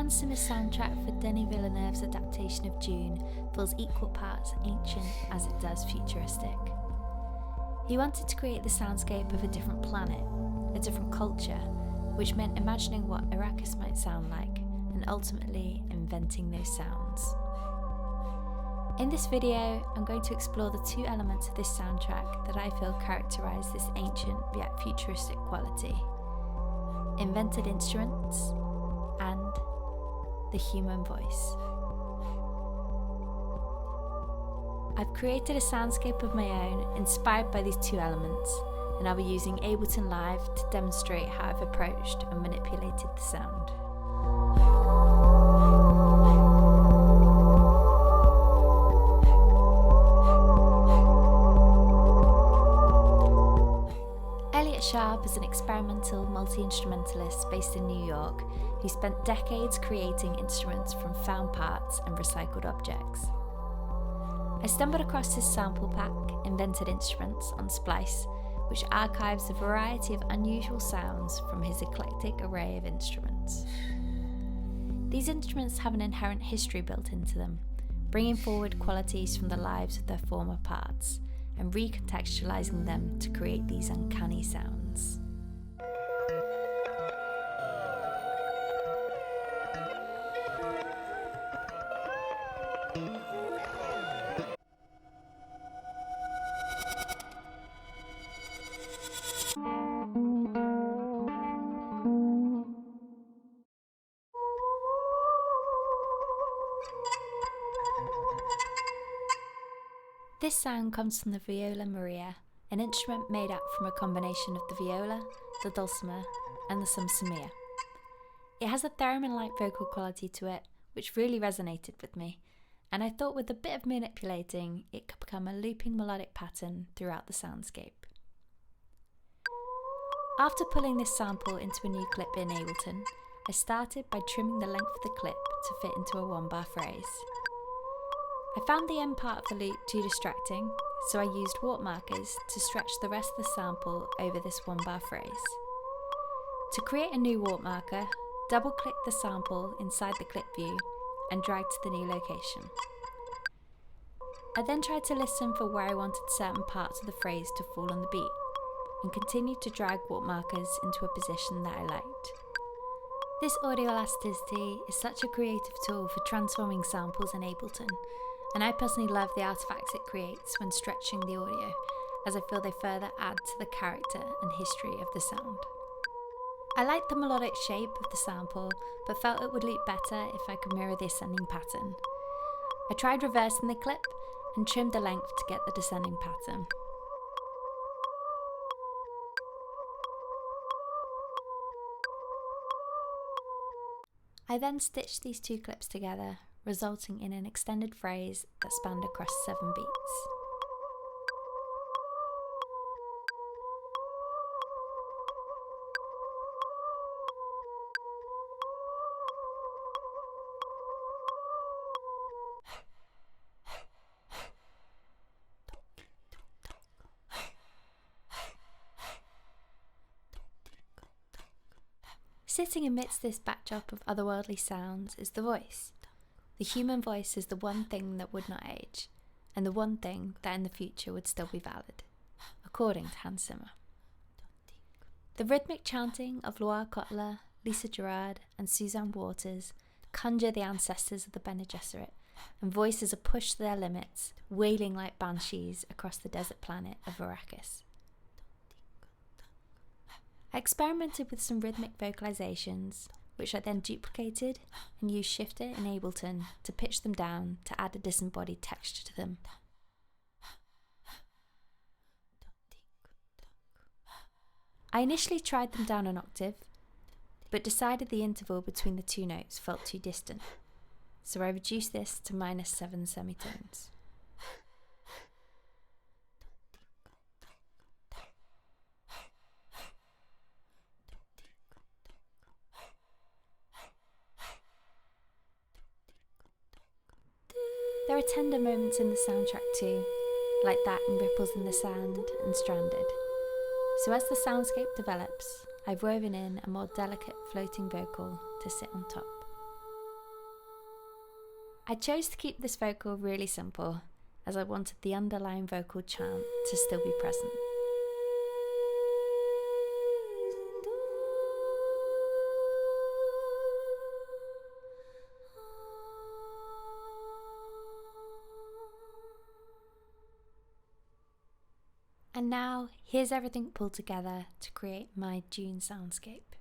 Hans Zimmer's soundtrack for Denis Villeneuve's adaptation of Dune feels equal parts ancient as it does futuristic. He wanted to create the soundscape of a different planet, a different culture, which meant imagining what Arrakis might sound like and ultimately inventing those sounds. In this video, I'm going to explore the two elements of this soundtrack that I feel characterise this ancient yet futuristic quality: invented instruments and the human voice. I've created a soundscape of my own inspired by these two elements, and I'll be using Ableton Live to demonstrate how I've approached and manipulated the sound. Elliott is an experimental multi-instrumentalist based in New York who spent decades creating instruments from found parts and recycled objects. I stumbled across his sample pack, Invented Instruments, on Splice, which archives a variety of unusual sounds from his eclectic array of instruments. These instruments have an inherent history built into them, bringing forward qualities from the lives of their former parts and recontextualizing them to create these uncanny sounds. This sound comes from the viola Maria, an instrument made up from a combination of the viola, the dulcimer, and the samsamia. It has a theremin-like vocal quality to it, which really resonated with me, and I thought with a bit of manipulating, it could become a looping melodic pattern throughout the soundscape. After pulling this sample into a new clip in Ableton, I started by trimming the length of the clip to fit into a one-bar phrase. I found the end part of the loop too distracting, so I used watermarkers to stretch the rest of the sample over this one-bar phrase. To create a new watermarker, double-click the sample inside the clip view and drag to the new location. I then tried to listen for where I wanted certain parts of the phrase to fall on the beat, and continued to drag watermarkers into a position that I liked. This audio elasticity is such a creative tool for transforming samples in Ableton, and I personally love the artifacts it creates when stretching the audio, as I feel they further add to the character and history of the sound. I liked the melodic shape of the sample, but felt it would loop better if I could mirror the ascending pattern. I tried reversing the clip and trimmed the length to get the descending pattern. I then stitched these two clips together, resulting in an extended phrase that spanned across 7 beats. Sitting amidst this backdrop of otherworldly sounds is the voice. The human voice is the one thing that would not age, and the one thing that in the future would still be valid, according to Hans Zimmer. The rhythmic chanting of Loire Cotler, Lisa Gerrard, and Suzanne Waters conjure the ancestors of the Bene Gesserit, and voices are pushed to their limits, wailing like banshees across the desert planet of Arrakis. I experimented with some rhythmic vocalizations, which I then duplicated and used Shifter in Ableton to pitch them down to add a disembodied texture to them. I initially tried them down an octave, but decided the interval between the two notes felt too distant, so I reduced this to -7 semitones. There are tender moments in the soundtrack too, like that in Ripples in the Sand and Stranded. So as the soundscape develops, I've woven in a more delicate floating vocal to sit on top. I chose to keep this vocal really simple, as I wanted the underlying vocal chant to still be present. And now, here's everything pulled together to create my Dune soundscape.